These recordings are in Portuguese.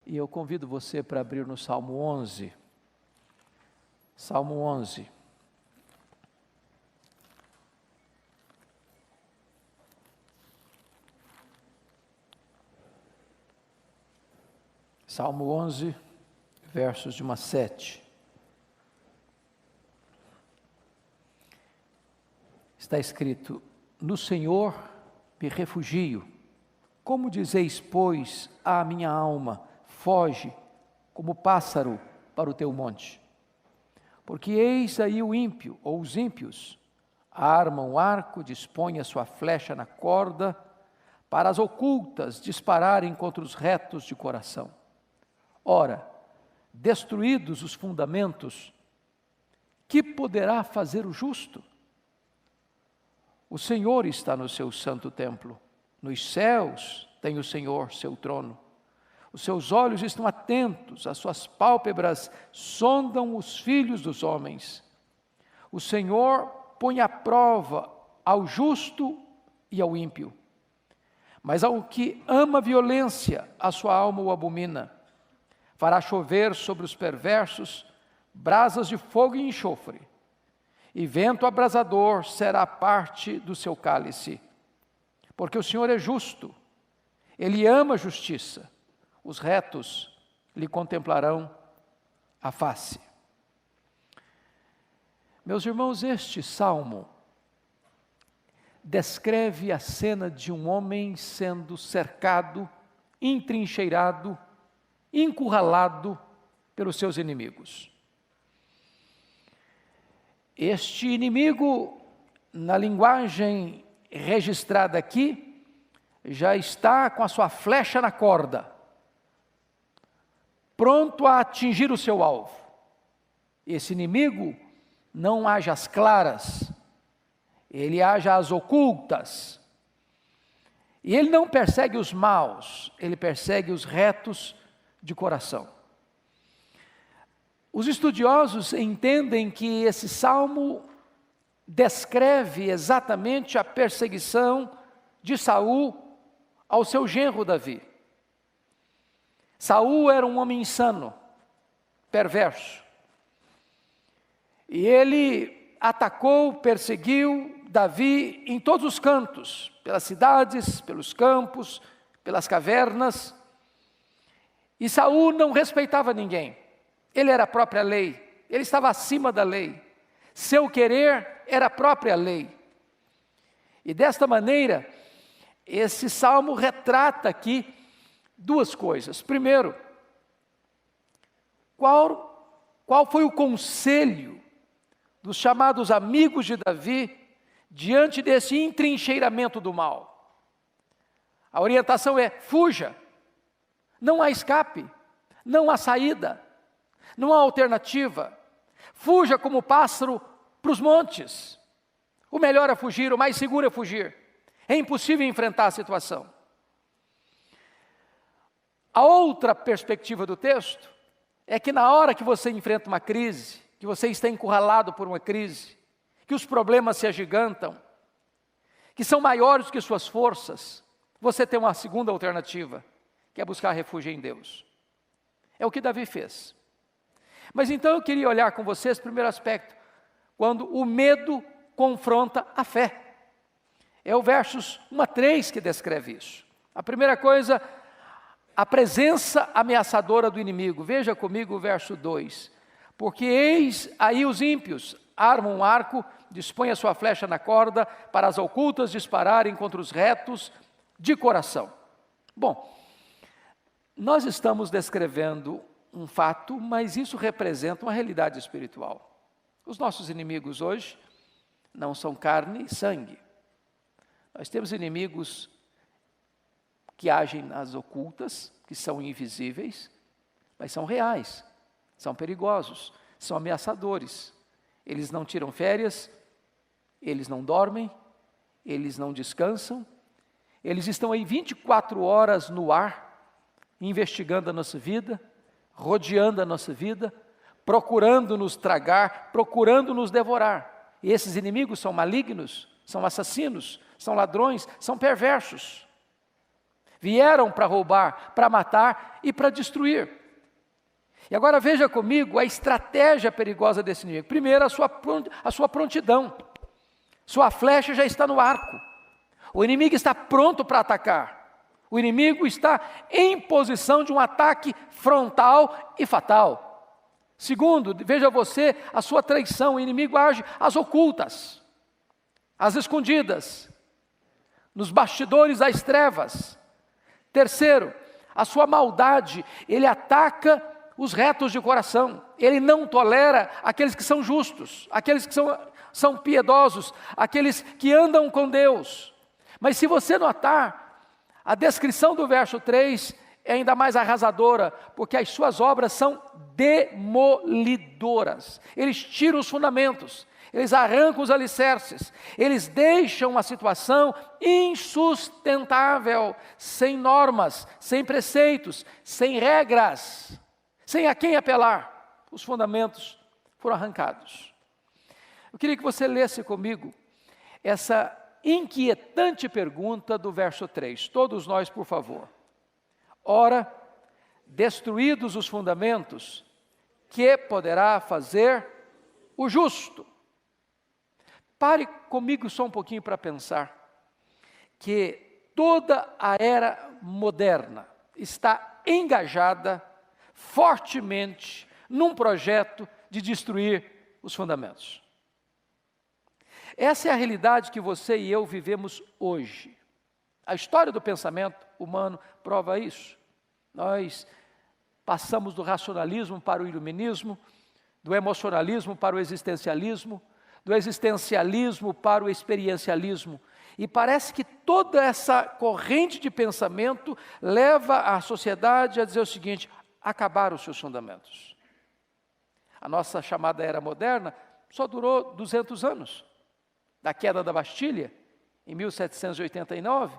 E eu convido você para abrir no Salmo 11. Salmo 11. Salmo 11, versos de 1 a 7. Está escrito: no Senhor me refugio. Como dizeis, pois, à minha alma, foge como pássaro para o teu monte. Porque eis aí o ímpio, ou os ímpios, armam o arco, dispõem a sua flecha na corda, para as ocultas dispararem contra os retos de coração. Ora, destruídos os fundamentos, que poderá fazer o justo? O Senhor está no seu santo templo. Nos céus tem o Senhor seu trono. Os seus olhos estão atentos, as suas pálpebras sondam os filhos dos homens. O Senhor põe à prova ao justo e ao ímpio. Mas ao que ama a violência, a sua alma o abomina. Fará chover sobre os perversos brasas de fogo e enxofre, e vento abrasador será parte do seu cálice. Porque o Senhor é justo, Ele ama a justiça, os retos lhe contemplarão a face. Meus irmãos, este salmo descreve a cena de um homem sendo cercado, entrincheirado, encurralado pelos seus inimigos. Este inimigo, na linguagem registrada aqui, já está com a sua flecha na corda, pronto a atingir o seu alvo. Esse inimigo não age às claras, ele age às ocultas. E ele não persegue os maus, ele persegue os retos de coração. Os estudiosos entendem que esse salmo descreve exatamente a perseguição de Saul ao seu genro Davi. Saul era um homem insano, perverso. E ele atacou, perseguiu Davi em todos os cantos, pelas cidades, pelos campos, pelas cavernas. E Saul não respeitava ninguém. Ele era a própria lei, ele estava acima da lei. Seu querer era a própria lei. E desta maneira, esse salmo retrata aqui duas coisas. Primeiro, qual foi o conselho dos chamados amigos de Davi diante desse entrincheiramento do mal? A orientação é: fuja, não há escape, não há saída, não há alternativa. Fuja como pássaro para os montes. O melhor é fugir, o mais seguro é fugir. É impossível enfrentar a situação. A outra perspectiva do texto é que na hora que você enfrenta uma crise, que você está encurralado por uma crise, que os problemas se agigantam, que são maiores que suas forças, você tem uma segunda alternativa, que é buscar refúgio em Deus. É o que Davi fez. Mas então eu queria olhar com vocês o primeiro aspecto, quando o medo confronta a fé. É o versos 1 a 3 que descreve isso. A primeira coisa, a presença ameaçadora do inimigo. Veja comigo o verso 2. Porque eis aí os ímpios, armam um arco, dispõem a sua flecha na corda, para as ocultas dispararem contra os retos de coração. Bom, nós estamos descrevendo um fato, mas isso representa uma realidade espiritual. Os nossos inimigos hoje não são carne e sangue. Nós temos inimigos que agem nas ocultas, que são invisíveis, mas são reais, são perigosos, são ameaçadores. Eles não tiram férias, eles não dormem, eles não descansam, eles estão aí 24 horas no ar, investigando a nossa vida, rodeando a nossa vida, procurando nos tragar, procurando nos devorar. E esses inimigos são malignos, são assassinos, são ladrões, são perversos. Vieram para roubar, para matar e para destruir. E agora veja comigo a estratégia perigosa desse inimigo. Primeiro, a sua prontidão. Sua flecha já está no arco. O inimigo está pronto para atacar. O inimigo está em posição de um ataque frontal e fatal. Segundo, veja você a sua traição. O inimigo age às ocultas, às escondidas, nos bastidores das trevas. Terceiro, a sua maldade, ele ataca os retos de coração. Ele não tolera aqueles que são justos, aqueles que são piedosos, aqueles que andam com Deus. Mas se você notar, a descrição do verso 3 é ainda mais arrasadora, porque as suas obras são demolidoras. Eles tiram os fundamentos, eles arrancam os alicerces, eles deixam a situação insustentável, sem normas, sem preceitos, sem regras, sem a quem apelar. Os fundamentos foram arrancados. Eu queria que você lesse comigo essa inquietante pergunta do verso 3. Todos nós, por favor. Ora, destruídos os fundamentos, que poderá fazer o justo? Pare comigo só um pouquinho para pensar que toda a era moderna está engajada fortemente num projeto de destruir os fundamentos. Essa é a realidade que você e eu vivemos hoje. A história do pensamento humano prova isso. Nós passamos do racionalismo para o iluminismo, do emocionalismo para o existencialismo, do existencialismo para o experiencialismo. E parece que toda essa corrente de pensamento leva a sociedade a dizer o seguinte: acabar os seus fundamentos. A nossa chamada era moderna só durou 200 anos. Da queda da Bastilha, em 1789,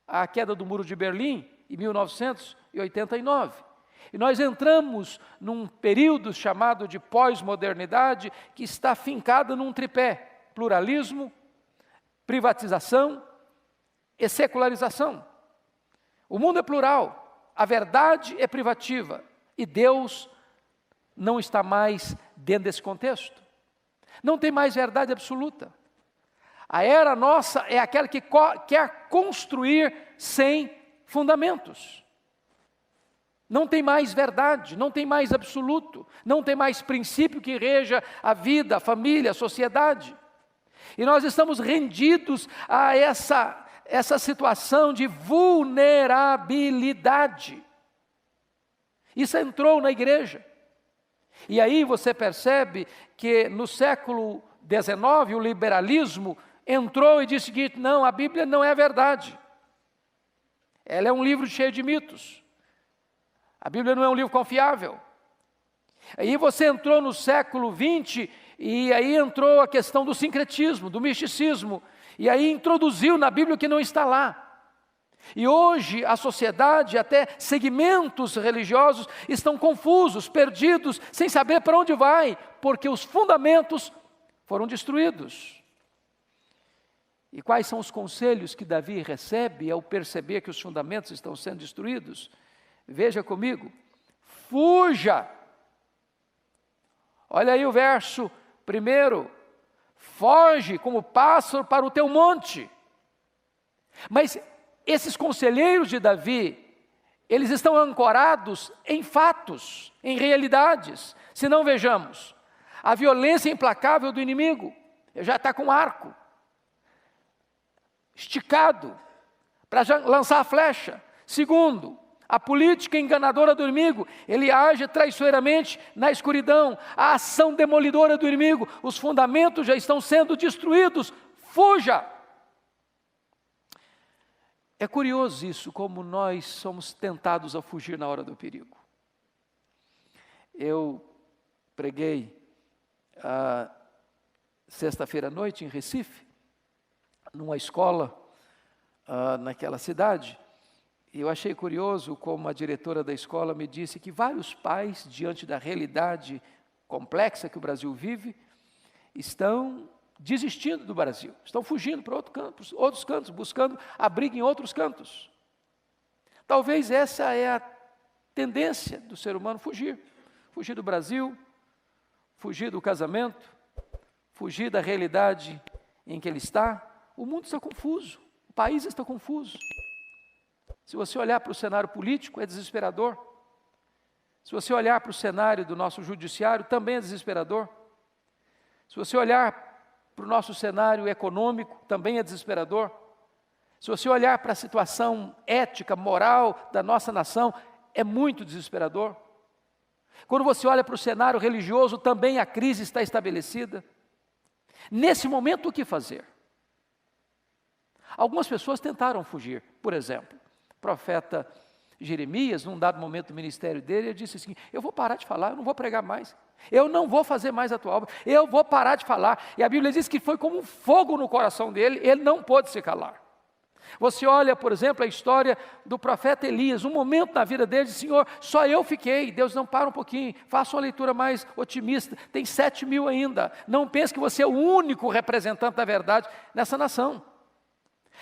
à queda do Muro de Berlim, em 1989. E nós entramos num período chamado de pós-modernidade, que está fincado num tripé: pluralismo, privatização e secularização. O mundo é plural, a verdade é privativa, e Deus não está mais dentro desse contexto. Não tem mais verdade absoluta. A era nossa é aquela que quer construir sem fundamentos. Não tem mais verdade, não tem mais absoluto, não tem mais princípio que reja a vida, a família, a sociedade. E nós estamos rendidos a essa situação de vulnerabilidade. Isso entrou na igreja. E aí você percebe que no século XIX o liberalismo entrou e disse o seguinte: não, a Bíblia não é verdade. Ela é um livro cheio de mitos. A Bíblia não é um livro confiável. Aí você entrou no século XX e aí entrou a questão do sincretismo, do misticismo. E aí introduziu na Bíblia o que não está lá. E hoje a sociedade, até segmentos religiosos, estão confusos, perdidos, sem saber para onde vai, porque os fundamentos foram destruídos. E quais são os conselhos que Davi recebe ao perceber que os fundamentos estão sendo destruídos? Veja comigo: fuja. Olha aí o verso 1: foge como pássaro para o teu monte. Mas esses conselheiros de Davi, eles estão ancorados em fatos, em realidades. Se não, vejamos, a violência implacável do inimigo, já está com arco esticado para lançar a flecha. Segundo, a política enganadora do inimigo, ele age traiçoeiramente na escuridão. A ação demolidora do inimigo, os fundamentos já estão sendo destruídos. Fuja! É curioso isso, como nós somos tentados a fugir na hora do perigo. Eu preguei sexta-feira à noite em Recife, numa escola naquela cidade. E eu achei curioso como a diretora da escola me disse que vários pais, diante da realidade complexa que o Brasil vive, estão desistindo do Brasil, estão fugindo para outros cantos, buscando abrigo em outros cantos. Talvez essa é a tendência do ser humano, fugir. Fugir do Brasil, fugir do casamento, fugir da realidade em que ele está. O mundo está confuso, o país está confuso. Se você olhar para o cenário político, é desesperador. Se você olhar para o cenário do nosso judiciário, também é desesperador. Se você olhar para o nosso cenário econômico, também é desesperador. Se você olhar para a situação ética, moral da nossa nação, é muito desesperador. Quando você olha para o cenário religioso, também a crise está estabelecida. Nesse momento, o que fazer? Algumas pessoas tentaram fugir. Por exemplo, o profeta Jeremias, num dado momento do ministério dele, ele disse assim: eu vou parar de falar, eu não vou pregar mais. Eu não vou fazer mais a tua obra, eu vou parar de falar. E a Bíblia diz que foi como um fogo no coração dele, ele não pôde se calar. Você olha, por exemplo, a história do profeta Elias, um momento na vida dele, Senhor, só eu fiquei. Deus, não, para um pouquinho, faça uma leitura mais otimista, tem 7.000 ainda. Não pense que você é o único representante da verdade nessa nação.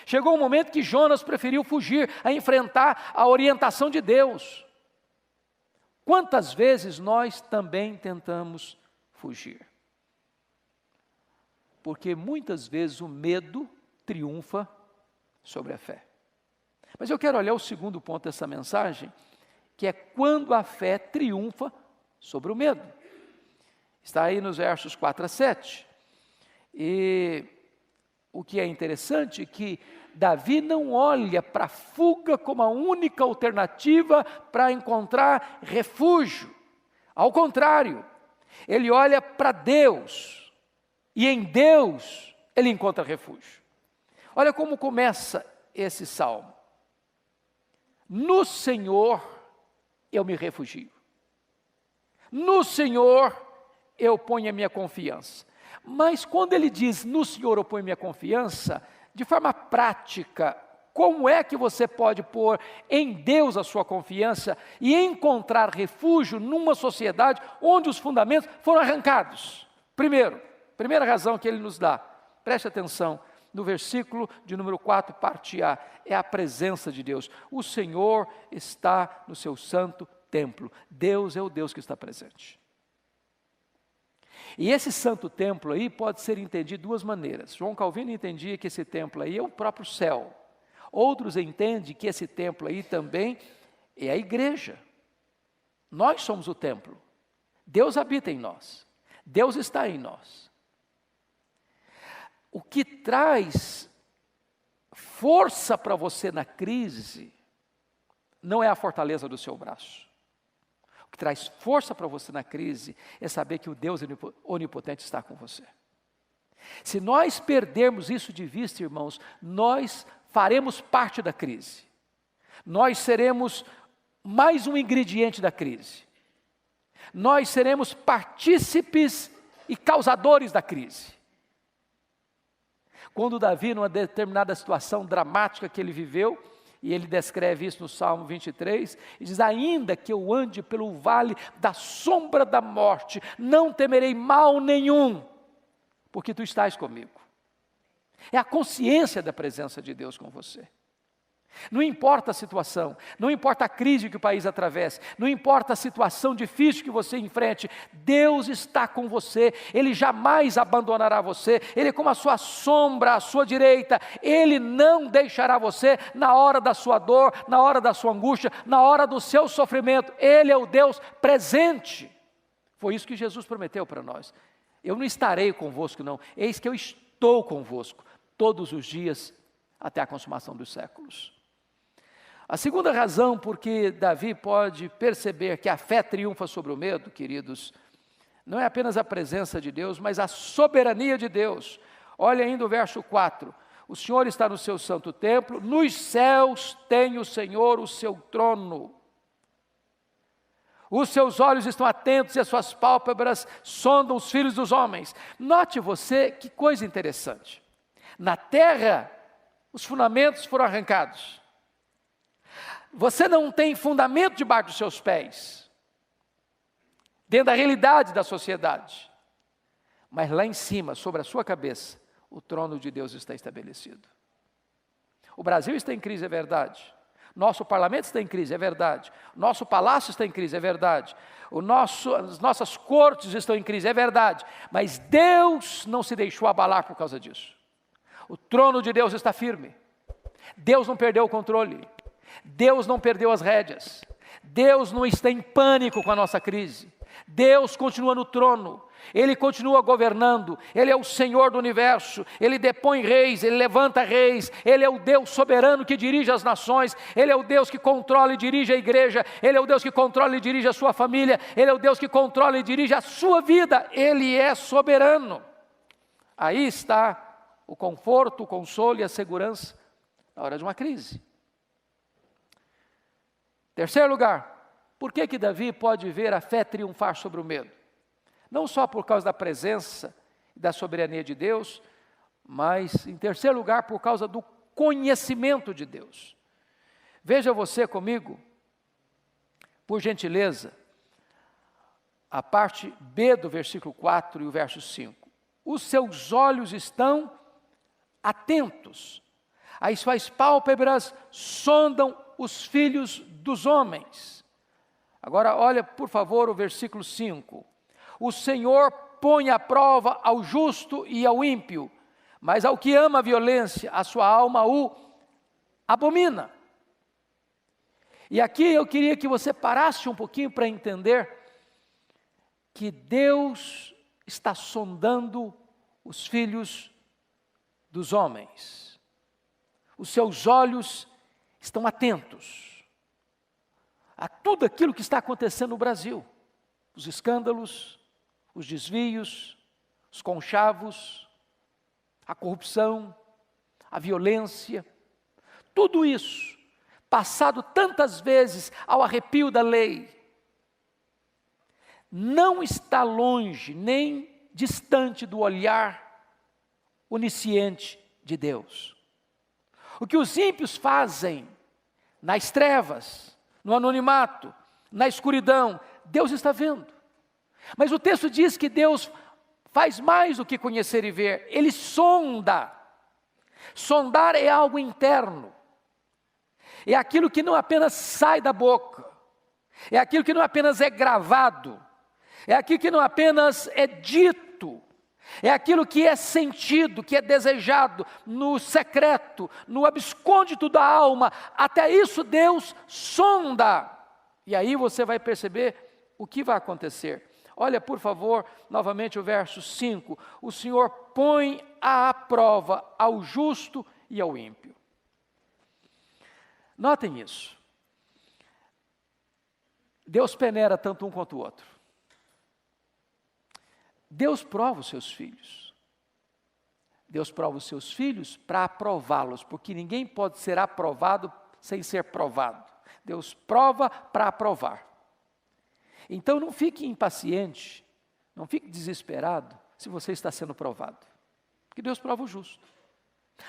Chegou um momento que Jonas preferiu fugir a enfrentar a orientação de Deus. Quantas vezes nós também tentamos fugir? Porque muitas vezes o medo triunfa sobre a fé. Mas eu quero olhar o segundo ponto dessa mensagem, que é quando a fé triunfa sobre o medo. Está aí nos versos 4 a 7. E o que é interessante é que Davi não olha para a fuga como a única alternativa para encontrar refúgio. Ao contrário, ele olha para Deus, e em Deus ele encontra refúgio. Olha como começa esse salmo. No Senhor eu me refugio. No Senhor eu ponho a minha confiança. Mas quando ele diz, no Senhor eu ponho minha confiança, de forma prática, como é que você pode pôr em Deus a sua confiança e encontrar refúgio numa sociedade onde os fundamentos foram arrancados? Primeira razão que ele nos dá, preste atenção, no versículo de número 4, parte A, é a presença de Deus. O Senhor está no seu santo templo. Deus é o Deus que está presente. E esse santo templo aí pode ser entendido de duas maneiras. João Calvino entendia que esse templo aí é o próprio céu. Outros entendem que esse templo aí também é a igreja. Nós somos o templo. Deus habita em nós. Deus está em nós. O que traz força para você na crise não é a fortaleza do seu braço. O que traz força para você na crise é saber que o Deus onipotente está com você. Se nós perdermos isso de vista, irmãos, nós faremos parte da crise. Nós seremos mais um ingrediente da crise. Nós seremos partícipes e causadores da crise. Quando Davi, numa determinada situação dramática que ele viveu, e ele descreve isso no Salmo 23, e diz: ainda que eu ande pelo vale da sombra da morte, não temerei mal nenhum, porque tu estás comigo. É a consciência da presença de Deus com você. Não importa a situação, não importa a crise que o país atravessa, não importa a situação difícil que você enfrente, Deus está com você, Ele jamais abandonará você, Ele é como a sua sombra à sua direita, Ele não deixará você na hora da sua dor, na hora da sua angústia, na hora do seu sofrimento. Ele é o Deus presente. Foi isso que Jesus prometeu para nós. Eu não estarei convosco não, eis que eu estou convosco todos os dias até a consumação dos séculos. A segunda razão por que Davi pode perceber que a fé triunfa sobre o medo, queridos, não é apenas a presença de Deus, mas a soberania de Deus. Olha ainda o verso 4. O Senhor está no seu santo templo, nos céus tem o Senhor o seu trono. Os seus olhos estão atentos e as suas pálpebras sondam os filhos dos homens. Note você que coisa interessante. Na terra, os fundamentos foram arrancados. Você não tem fundamento debaixo dos seus pés, dentro da realidade da sociedade. Mas lá em cima, sobre a sua cabeça, o trono de Deus está estabelecido. O Brasil está em crise, é verdade. Nosso parlamento está em crise, é verdade. Nosso palácio está em crise, é verdade. As nossas cortes estão em crise, é verdade. Mas Deus não se deixou abalar por causa disso. O trono de Deus está firme. Deus não perdeu o controle. Deus não perdeu as rédeas. Deus não está em pânico com a nossa crise. Deus continua no trono. Ele continua governando, Ele é o Senhor do universo, Ele depõe reis, Ele levanta reis, Ele é o Deus soberano que dirige as nações, Ele é o Deus que controla e dirige a igreja, Ele é o Deus que controla e dirige a sua família, Ele é o Deus que controla e dirige a sua vida, Ele é soberano. Aí está o conforto, o consolo e a segurança na hora de uma crise. Terceiro lugar, por que Davi pode ver a fé triunfar sobre o medo? Não só por causa da presença e da soberania de Deus, mas, em terceiro lugar, por causa do conhecimento de Deus. Veja você comigo, por gentileza, a parte B do versículo 4 e o verso 5. Os seus olhos estão atentos, as suas pálpebras sondam os filhos dos homens. Agora, olha, por favor, o versículo 5. O Senhor põe à prova ao justo e ao ímpio, mas ao que ama a violência, a sua alma o abomina. E aqui eu queria que você parasse um pouquinho para entender que Deus está sondando os filhos dos homens. Os seus olhos estão atentos a tudo aquilo que está acontecendo no Brasil. Os escândalos, os desvios, os conchavos, a corrupção, a violência, tudo isso, passado tantas vezes ao arrepio da lei, não está longe, nem distante do olhar onisciente de Deus. O que os ímpios fazem nas trevas, no anonimato, na escuridão, Deus está vendo. Mas o texto diz que Deus faz mais do que conhecer e ver, Ele sonda. Sondar é algo interno, é aquilo que não apenas sai da boca, é aquilo que não apenas é gravado, é aquilo que não apenas é dito, é aquilo que é sentido, que é desejado no secreto, no abscôndito da alma. Até isso Deus sonda. E aí você vai perceber o que vai acontecer. Olha, por favor, novamente o verso 5. O Senhor põe à prova ao justo e ao ímpio. Notem isso. Deus peneira tanto um quanto o outro. Deus prova os seus filhos. Deus prova os seus filhos para aprová-los, porque ninguém pode ser aprovado sem ser provado. Deus prova para aprovar. Então não fique impaciente, não fique desesperado se você está sendo provado. Porque Deus prova o justo.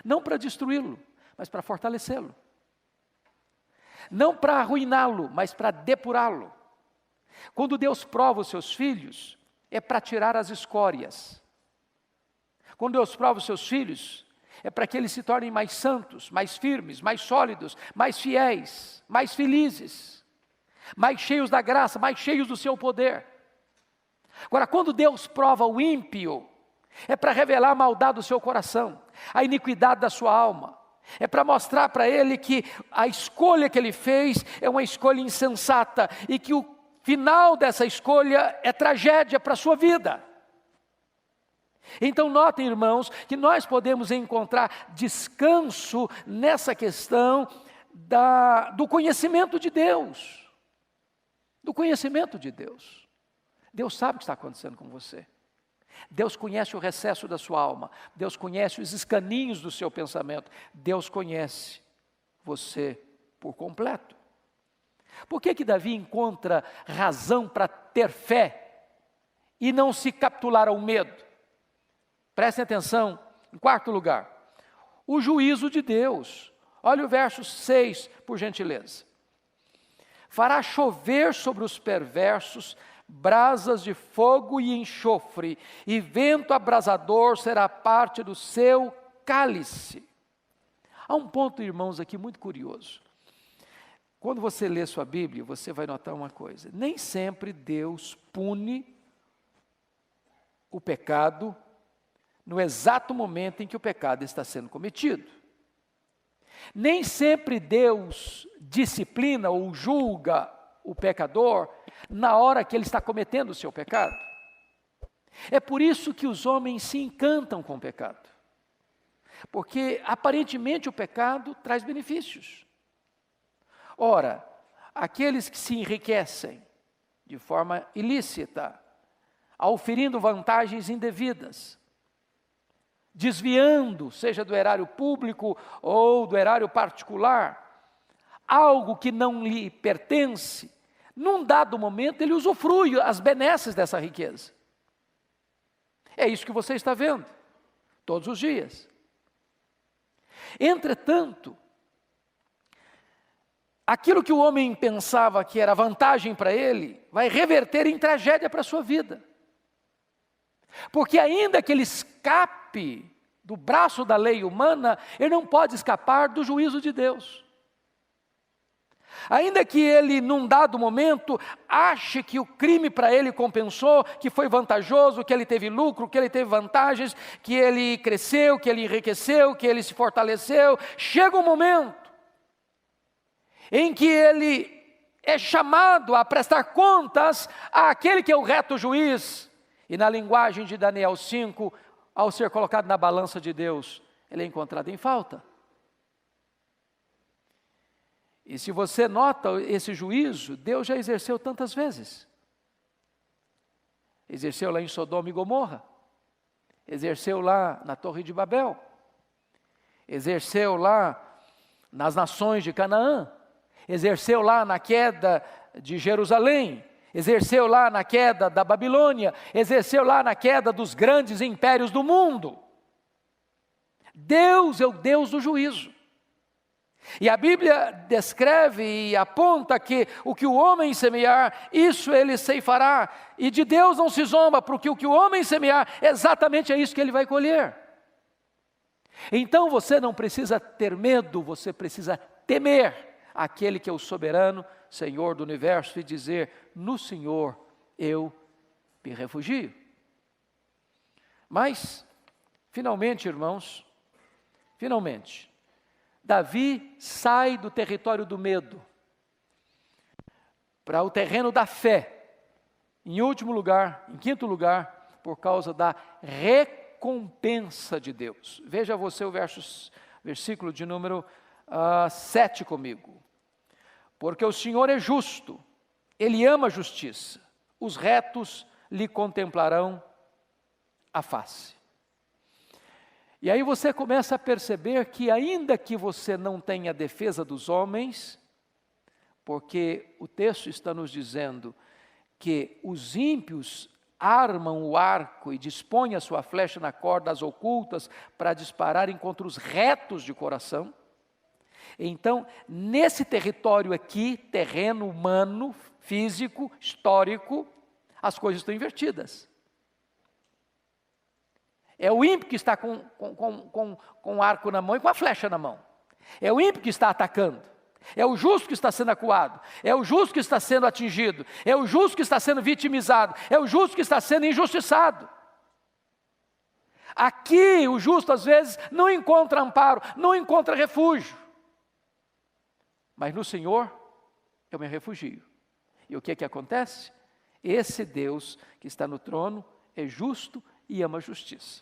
Não para destruí-lo, mas para fortalecê-lo. Não para arruiná-lo, mas para depurá-lo. Quando Deus prova os seus filhos, é para tirar as escórias. Quando Deus prova os seus filhos, é para que eles se tornem mais santos, mais firmes, mais sólidos, mais fiéis, mais felizes, mais cheios da graça, mais cheios do seu poder. Agora, quando Deus prova o ímpio, é para revelar a maldade do seu coração, a iniquidade da sua alma. É para mostrar para ele que a escolha que ele fez é uma escolha insensata e que o final dessa escolha é tragédia para a sua vida. Então notem, irmãos, que nós podemos encontrar descanso nessa questão do conhecimento de Deus. Do conhecimento de Deus. Deus sabe o que está acontecendo com você. Deus conhece o recesso da sua alma. Deus conhece os escaninhos do seu pensamento. Deus conhece você por completo. Por que Davi encontra razão para ter fé e não se capitular ao medo? Prestem atenção, em quarto lugar, o juízo de Deus. Olha o verso 6, por gentileza. Fará chover sobre os perversos brasas de fogo e enxofre, e vento abrasador será parte do seu cálice. Há um ponto, irmãos, aqui muito curioso. quando você lê sua Bíblia, você vai notar uma coisa: nem sempre Deus pune o pecado no exato momento em que o pecado está sendo cometido. Nem sempre Deus disciplina ou julga o pecador na hora que ele está cometendo o seu pecado. É por isso que os homens se encantam com o pecado, porque aparentemente o pecado traz benefícios. Ora, aqueles que se enriquecem de forma ilícita, auferindo vantagens indevidas, desviando, seja do erário público ou do erário particular, algo que não lhe pertence, num dado momento ele usufrui as benesses dessa riqueza. É isso que você está vendo, todos os dias. Entretanto, aquilo que o homem pensava que era vantagem para ele, vai reverter em tragédia para a sua vida. Porque ainda que ele escape do braço da lei humana, ele não pode escapar do juízo de Deus. Ainda que ele, num dado momento, ache que o crime para ele compensou, que foi vantajoso, que ele teve lucro, que ele teve vantagens, que ele cresceu, que ele enriqueceu, que ele se fortaleceu, chega um momento em que ele é chamado a prestar contas àquele que é o reto juiz. E na linguagem de Daniel 5, ao ser colocado na balança de Deus, ele é encontrado em falta. E se você nota esse juízo, Deus já exerceu tantas vezes. Exerceu lá em Sodoma e Gomorra, exerceu lá na Torre de Babel, exerceu lá nas nações de Canaã, exerceu lá na queda de Jerusalém, exerceu lá na queda da Babilônia, exerceu lá na queda dos grandes impérios do mundo. Deus é o Deus do juízo. E a Bíblia descreve e aponta que o que o homem semear, isso ele ceifará. E de Deus não se zomba, porque o que o homem semear, exatamente é isso que ele vai colher. Então você não precisa ter medo, você precisa temer aquele que é o soberano Senhor do universo e dizer: no Senhor eu me refugio. Mas, finalmente, irmãos, Davi sai do território do medo para o terreno da fé. Em último lugar, em quinto lugar, por causa da recompensa de Deus. Veja você o versículo de número 7 comigo. Porque o Senhor é justo, Ele ama a justiça, os retos lhe contemplarão a face. E aí você começa a perceber que ainda que você não tenha a defesa dos homens, porque o texto está nos dizendo que os ímpios armam o arco e dispõem a sua flecha na corda das ocultas para dispararem contra os retos de coração. Então, nesse território aqui, terreno humano, físico, histórico, as coisas estão invertidas. É o ímpio que está com o arco na mão e com a flecha na mão. É o ímpio que está atacando. É o justo que está sendo acuado. É o justo que está sendo atingido. É o justo que está sendo vitimizado. É o justo que está sendo injustiçado. Aqui, o justo, às vezes, não encontra amparo, não encontra refúgio. Mas no Senhor, eu me refugio. E o que é que acontece? Esse Deus que está no trono é justo e ama a justiça.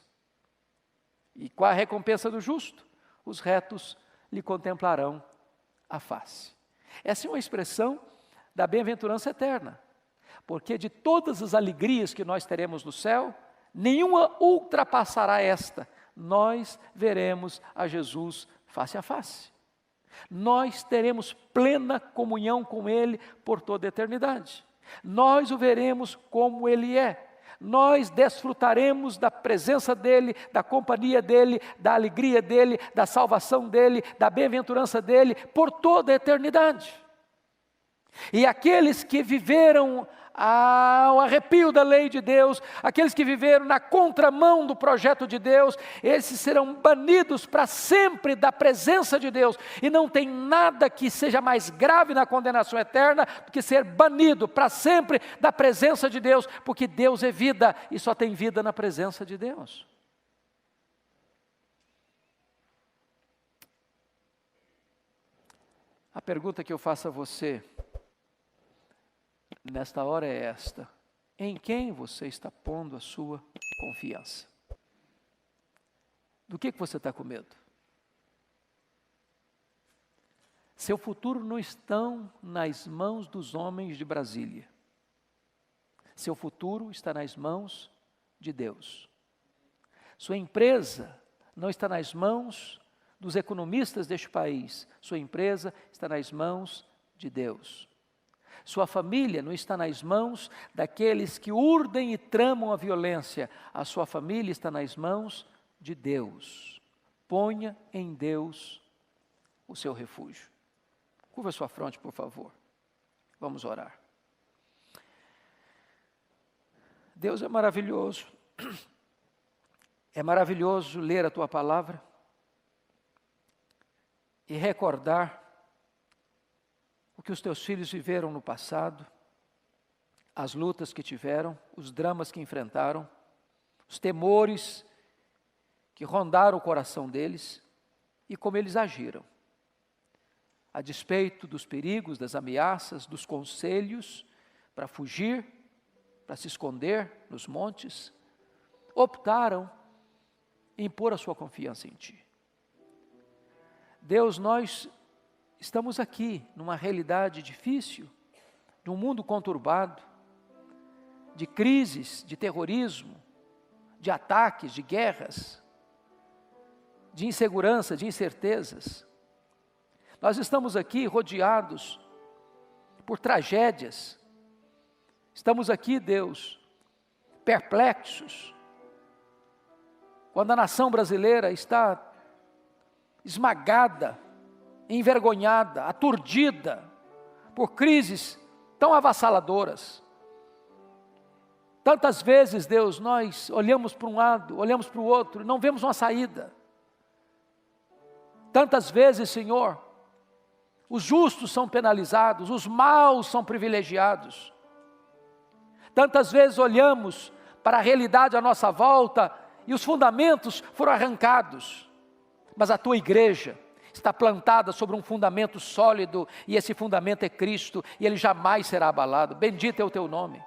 E qual a recompensa do justo? Os retos lhe contemplarão a face. Essa é uma expressão da bem-aventurança eterna. Porque de todas as alegrias que nós teremos no céu, nenhuma ultrapassará esta. Nós veremos a Jesus face a face. Nós teremos plena comunhão com Ele por toda a eternidade. Nós o veremos como Ele é. Nós desfrutaremos da presença dEle, da companhia dEle, da alegria dEle, da salvação dEle, da bem-aventurança dEle, por toda a eternidade. E aqueles que viveram ao arrepio da lei de Deus, aqueles que viveram na contramão do projeto de Deus, esses serão banidos para sempre da presença de Deus. E não tem nada que seja mais grave na condenação eterna do que ser banido para sempre da presença de Deus, porque Deus é vida e só tem vida na presença de Deus. A pergunta que eu faço a você nesta hora é esta: em quem você está pondo a sua confiança? Do que você está com medo? Seu futuro não está nas mãos dos homens de Brasília. Seu futuro está nas mãos de Deus. Sua empresa não está nas mãos dos economistas deste país. Sua empresa está nas mãos de Deus. Sua família não está nas mãos daqueles que urdem e tramam a violência. A sua família está nas mãos de Deus. Ponha em Deus o seu refúgio. Curva sua fronte, por favor. Vamos orar. Deus é maravilhoso. É maravilhoso ler a Tua palavra e recordar o que os Teus filhos viveram no passado, as lutas que tiveram, os dramas que enfrentaram, os temores que rondaram o coração deles e como eles agiram. A despeito dos perigos, das ameaças, dos conselhos para fugir, para se esconder nos montes, optaram em pôr a sua confiança em Ti. Deus, nós estamos aqui numa realidade difícil, num mundo conturbado, de crises, de terrorismo, de ataques, de guerras, de insegurança, de incertezas. Nós estamos aqui rodeados por tragédias. Estamos aqui, Deus, perplexos, quando a nação brasileira está esmagada, envergonhada, aturdida por crises tão avassaladoras. Tantas vezes, Deus, nós olhamos para um lado, olhamos para o outro e não vemos uma saída. Tantas vezes, Senhor, os justos são penalizados, os maus são privilegiados. Tantas vezes olhamos para a realidade à nossa volta e os fundamentos foram arrancados. Mas a Tua igreja está plantada sobre um fundamento sólido, e esse fundamento é Cristo, e Ele jamais será abalado. Bendito é o Teu nome.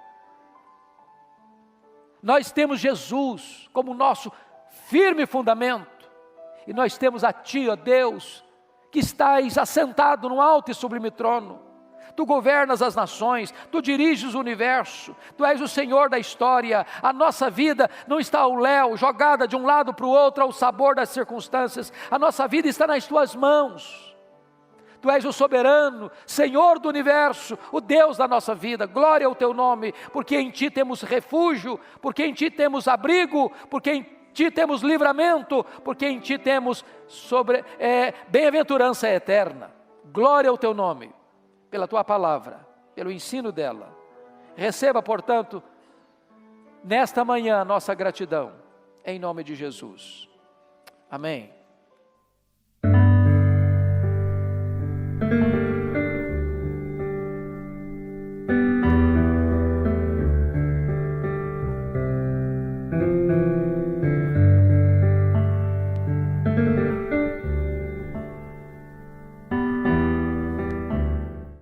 Nós temos Jesus como nosso firme fundamento, e nós temos a Ti, ó Deus, que estás assentado no alto e sublime trono. Tu governas as nações, Tu diriges o universo, Tu és o Senhor da história. A nossa vida não está ao léu, jogada de um lado para o outro, ao sabor das circunstâncias. A nossa vida está nas Tuas mãos. Tu és o soberano, Senhor do universo, o Deus da nossa vida. Glória ao Teu nome, porque em Ti temos refúgio, porque em Ti temos abrigo, porque em Ti temos livramento, porque em Ti temos bem-aventurança eterna. Glória ao Teu nome, pela Tua palavra, pelo ensino dela. Receba, portanto, nesta manhã, nossa gratidão, em nome de Jesus. Amém.